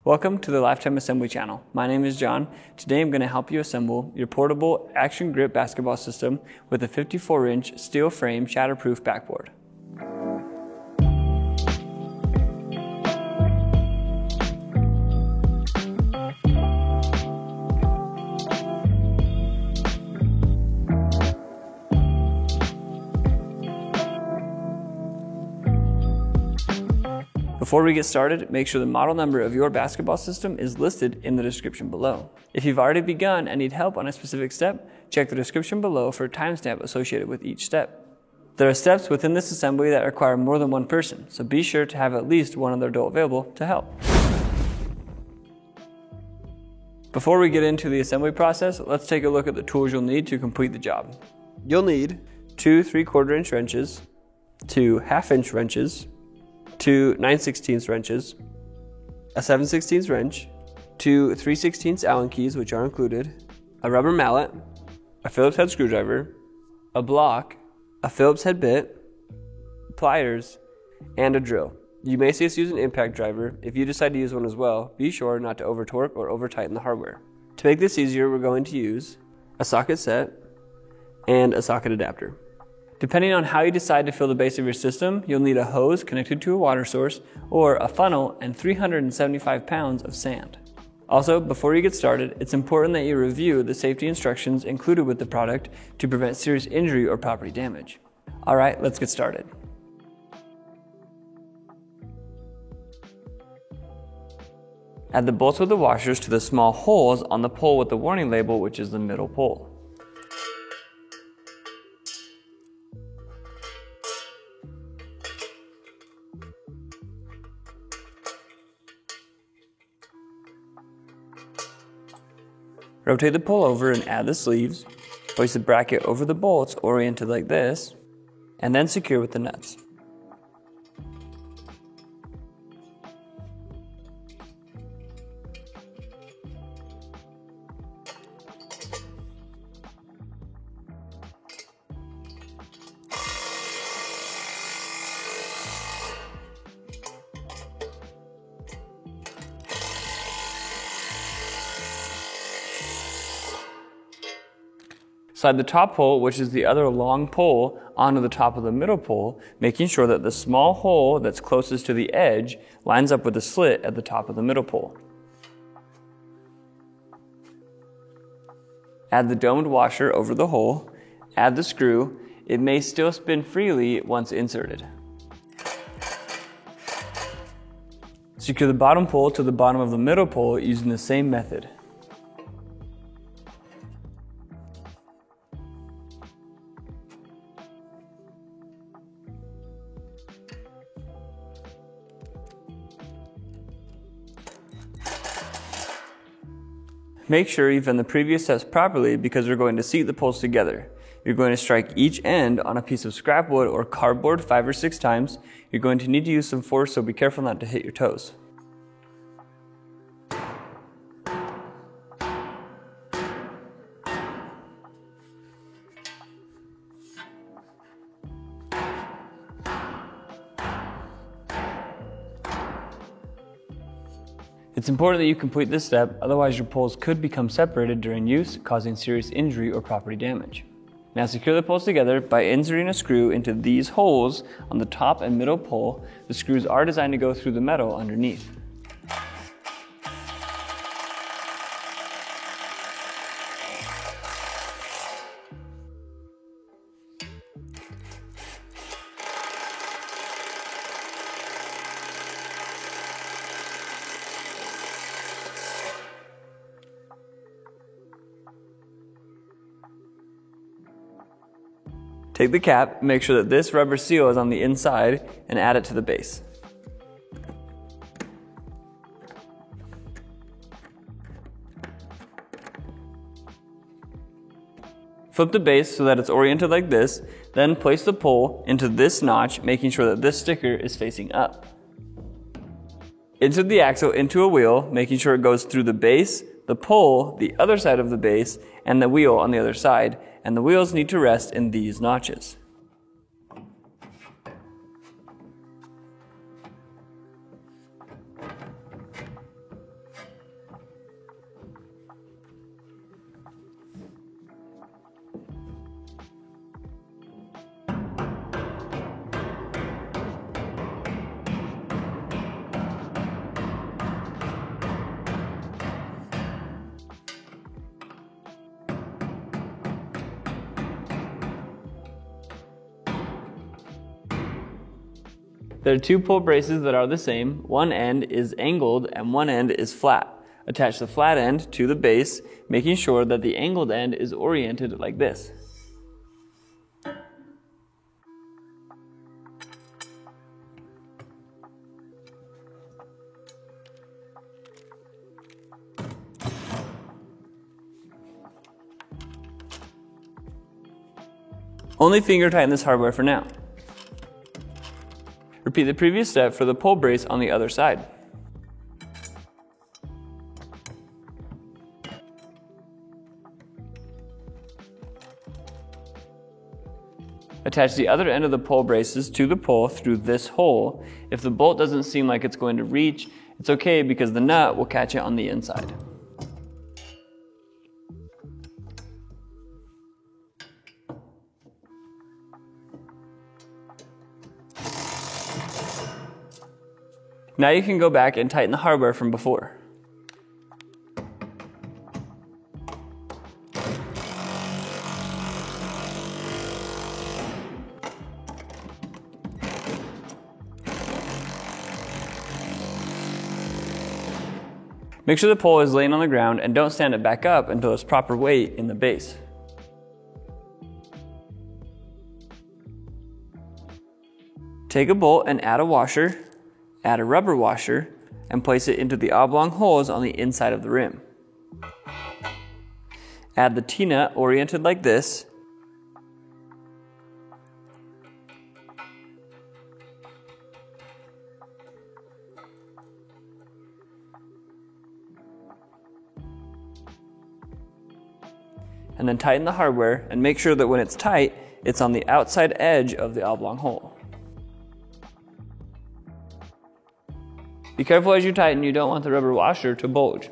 Welcome to the Lifetime Assembly channel. My name is John. Today I'm going to help you assemble your portable action grip basketball system with a 54-inch steel frame shatterproof backboard. Before we get started, make sure the model number of your basketball system is listed in the description below. If you've already begun and need help on a specific step, check the description below for a timestamp associated with each step. There are steps within this assembly that require more than one person, so be sure to have at least one other adult available to help. Before we get into the assembly process, let's take a look at the tools you'll need to complete the job. You'll need 2 3/4-inch wrenches, 2 1/2-inch wrenches, 2 9/16 wrenches, a 7/16 wrench, 2 3/16 Allen keys, which are included, a rubber mallet, a Phillips head screwdriver, a block, a Phillips head bit, pliers, and a drill. You may see us use an impact driver. If you decide to use one as well, be sure not to over torque or over tighten the hardware. To make this easier, we're going to use a socket set and a socket adapter. Depending on how you decide to fill the base of your system, you'll need a hose connected to a water source or a funnel and 375 pounds of sand. Also, before you get started, it's important that you review the safety instructions included with the product to prevent serious injury or property damage. Alright, let's get started. Add the bolts with the washers to the small holes on the pole with the warning label, which is the middle pole. Rotate the pole over and add the sleeves. Place the bracket over the bolts oriented like this, and then secure with the nuts. Slide the top pole, which is the other long pole, onto the top of the middle pole, making sure that the small hole that's closest to the edge lines up with the slit at the top of the middle pole. Add the domed washer over the hole. Add the screw. It may still spin freely once inserted. Secure the bottom pole to the bottom of the middle pole using the same method. Make sure you've done the previous steps properly because we're going to seat the poles together. You're going to strike each end on a piece of scrap wood or cardboard 5 or 6 times. You're going to need to use some force, so be careful not to hit your toes. It's important that you complete this step, otherwise your poles could become separated during use, causing serious injury or property damage. Now secure the poles together by inserting a screw into these holes on the top and middle pole. The screws are designed to go through the metal underneath. Take the cap, make sure that this rubber seal is on the inside, and add it to the base. Flip the base so that it's oriented like this, then place the pole into this notch, making sure that this sticker is facing up. Insert the axle into a wheel, making sure it goes through the base, the pole, the other side of the base, and the wheel on the other side, and the wheels need to rest in these notches. There are two pull braces that are the same. One end is angled and one end is flat. Attach the flat end to the base, making sure that the angled end is oriented like this. Only finger tighten this hardware for now. Repeat the previous step for the pull brace on the other side. Attach the other end of the pull braces to the pull through this hole. If the bolt doesn't seem like it's going to reach, it's okay because the nut will catch it on the inside. Now you can go back and tighten the hardware from before. Make sure the pole is laying on the ground and don't stand it back up until it's proper weight in the base. Take a bolt and add a washer, add a rubber washer, and place it into the oblong holes on the inside of the rim. Add the T-nut oriented like this, and then tighten the hardware and make sure that when it's tight, it's on the outside edge of the oblong hole. Be careful as you tighten, you don't want the rubber washer to bulge.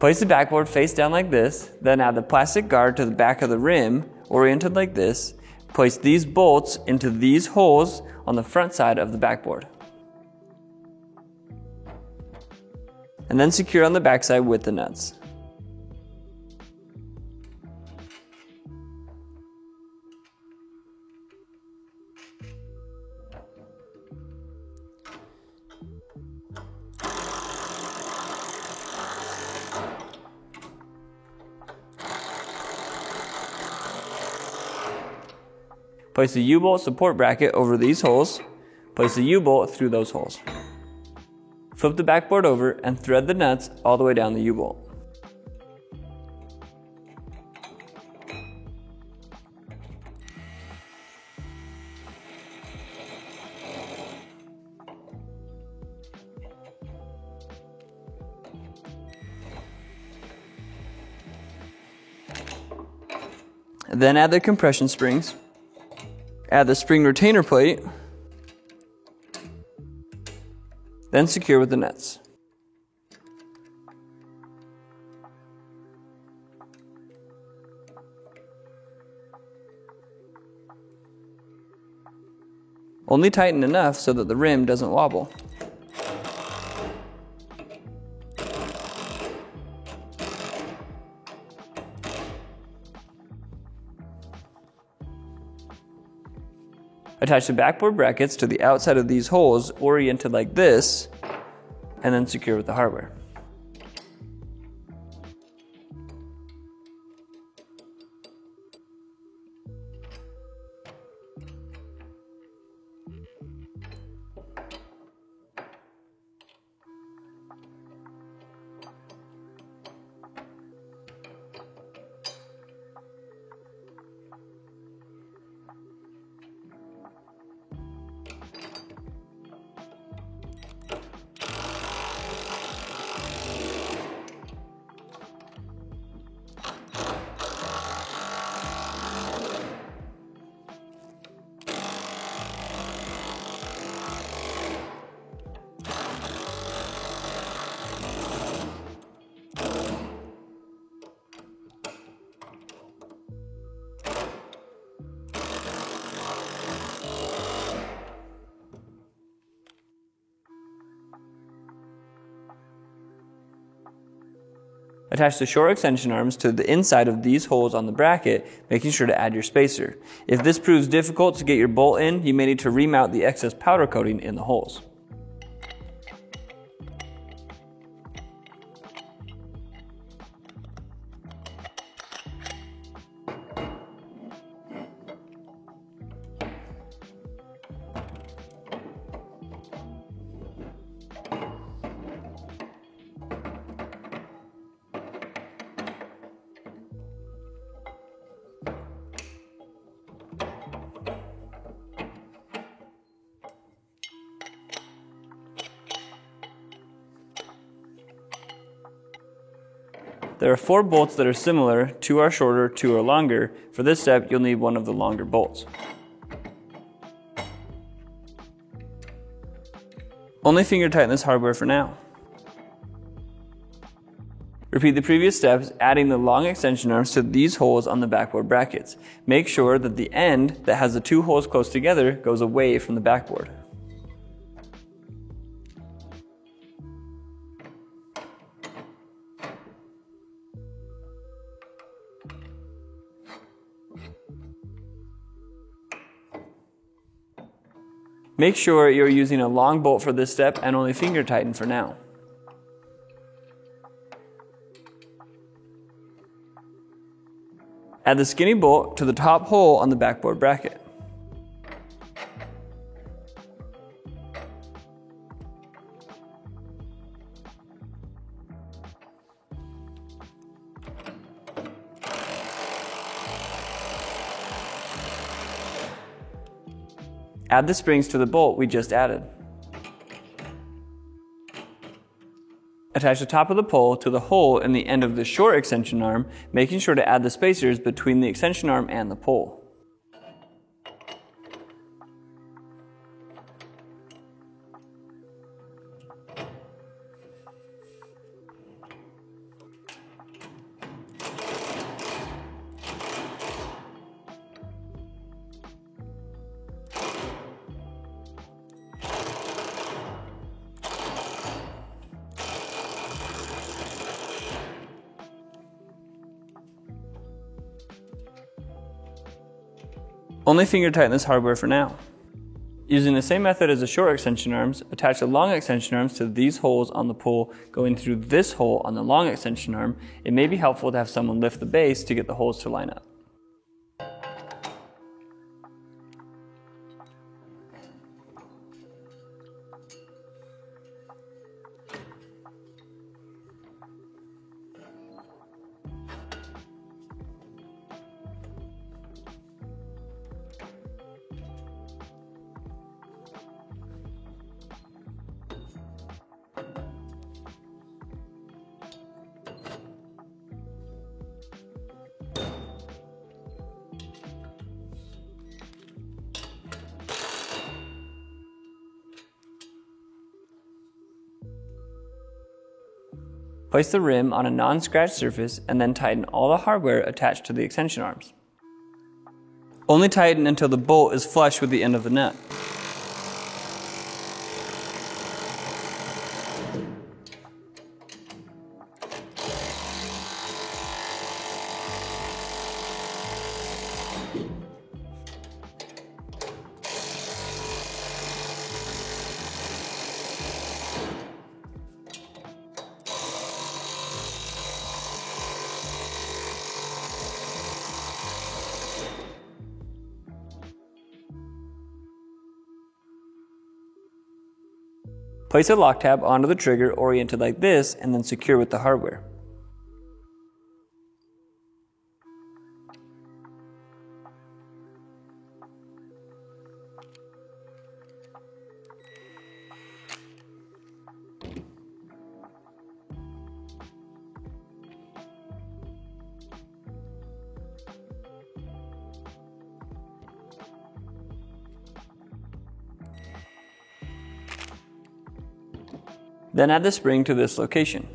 Place the backboard face down like this, then add the plastic guard to the back of the rim, oriented like this. Place these bolts into these holes on the front side of the backboard. And then secure on the backside with the nuts. Place the U-bolt support bracket over these holes. Place the U-bolt through those holes. Flip the backboard over and thread the nuts all the way down the U-bolt. Then add the compression springs. Add the spring retainer plate, then secure with the nuts. Only tighten enough so that the rim doesn't wobble. Attach the backboard brackets to the outside of these holes oriented like this, and then secure with the hardware. Attach the short extension arms to the inside of these holes on the bracket, making sure to add your spacer. If this proves difficult to get your bolt in, you may need to remount the excess powder coating in the holes. There are 4 bolts that are similar, 2 are shorter, 2 are longer. For this step, you'll need one of the longer bolts. Only finger tighten this hardware for now. Repeat the previous steps, adding the long extension arms to these holes on the backboard brackets. Make sure that the end that has the 2 holes close together goes away from the backboard. Make sure you're using a long bolt for this step and only finger tighten for now. Add the skinny bolt to the top hole on the backboard bracket. Add the springs to the bolt we just added. Attach the top of the pole to the hole in the end of the short extension arm, making sure to add the spacers between the extension arm and the pole. Only finger tighten this hardware for now. Using the same method as the short extension arms, attach the long extension arms to these holes on the pole going through this hole on the long extension arm. It may be helpful to have someone lift the base to get the holes to line up. Place the rim on a non-scratch surface and then tighten all the hardware attached to the extension arms. Only tighten until the bolt is flush with the end of the nut. Place a lock tab onto the trigger oriented like this and then secure with the hardware. Then add the spring to this location.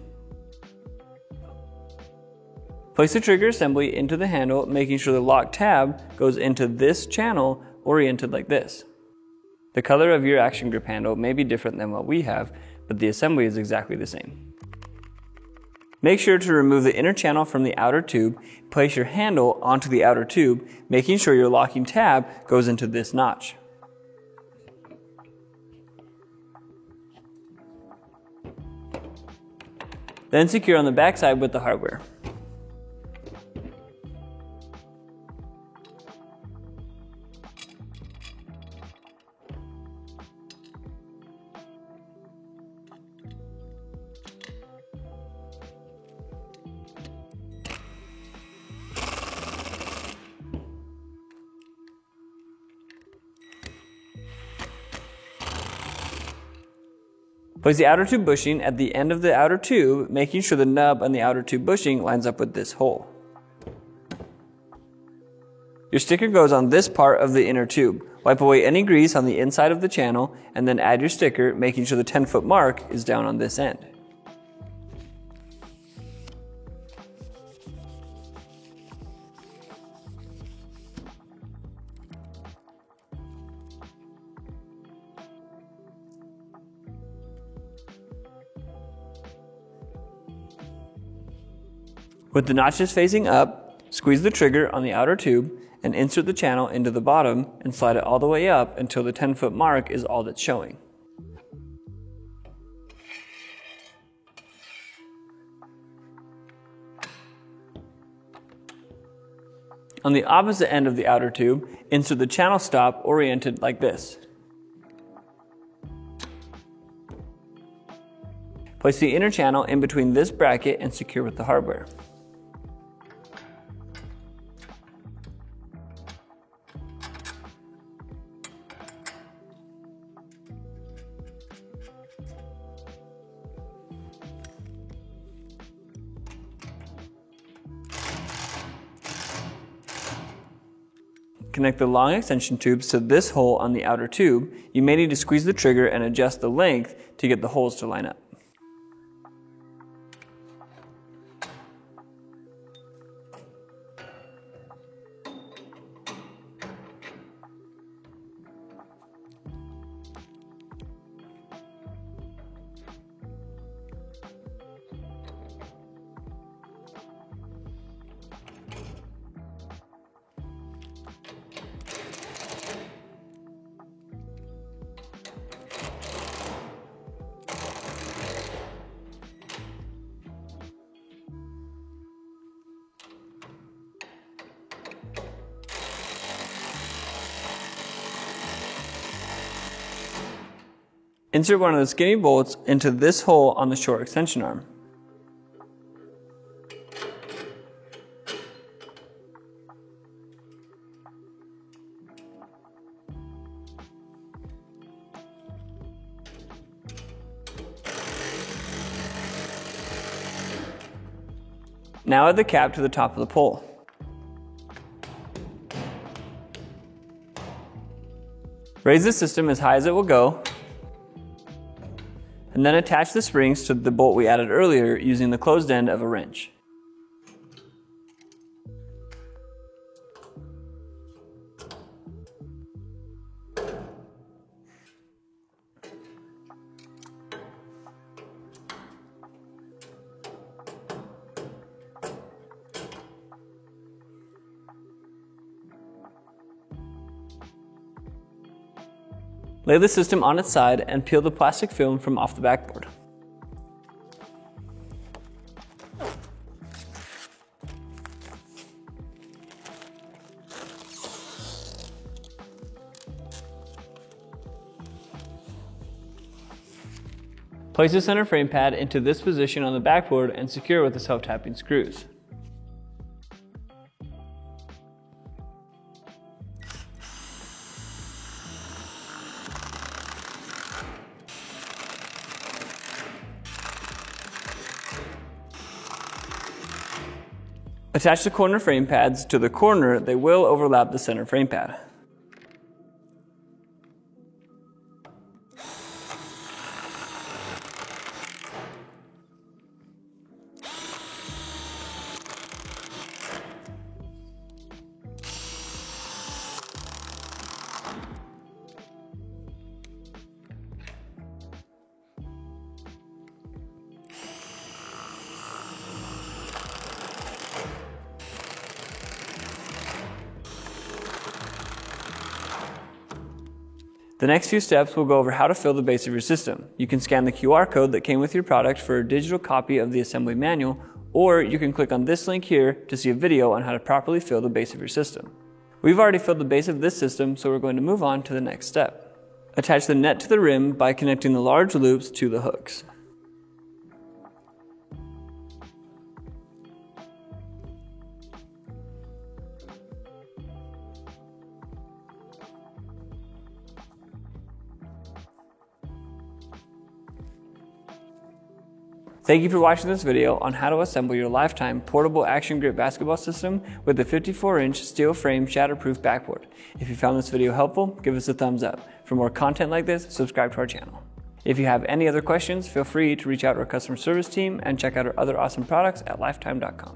Place the trigger assembly into the handle, making sure the lock tab goes into this channel oriented like this. The color of your action grip handle may be different than what we have, but the assembly is exactly the same. Make sure to remove the inner channel from the outer tube. Place your handle onto the outer tube, making sure your locking tab goes into this notch. Then secure on the back side with the hardware. Place the outer tube bushing at the end of the outer tube, making sure the nub on the outer tube bushing lines up with this hole. Your sticker goes on this part of the inner tube. Wipe away any grease on the inside of the channel and then add your sticker, making sure the 10-foot mark is down on this end. With the notches facing up, squeeze the trigger on the outer tube and insert the channel into the bottom and slide it all the way up until the 10-foot mark is all that's showing. On the opposite end of the outer tube, insert the channel stop oriented like this. Place the inner channel in between this bracket and secure with the hardware. Connect the long extension tubes to this hole on the outer tube. You may need to squeeze the trigger and adjust the length to get the holes to line up. Insert one of the skinny bolts into this hole on the short extension arm. Now add the cap to the top of the pole. Raise the system as high as it will go, and then attach the springs to the bolt we added earlier using the closed end of a wrench. Lay the system on its side and peel the plastic film from off the backboard. Place the center frame pad into this position on the backboard and secure with the self-tapping screws. Attach the corner frame pads to the corner. They will overlap the center frame pad. The next few steps will go over how to fill the base of your system. You can scan the QR code that came with your product for a digital copy of the assembly manual, or you can click on this link here to see a video on how to properly fill the base of your system. We've already filled the base of this system, so we're going to move on to the next step. Attach the net to the rim by connecting the large loops to the hooks. Thank you for watching this video on how to assemble your Lifetime portable action grip basketball system with the 54-inch steel frame shatterproof backboard. If you found this video helpful, give us a thumbs up. For more content like this, subscribe to our channel. If you have any other questions, feel free to reach out to our customer service team and check out our other awesome products at lifetime.com.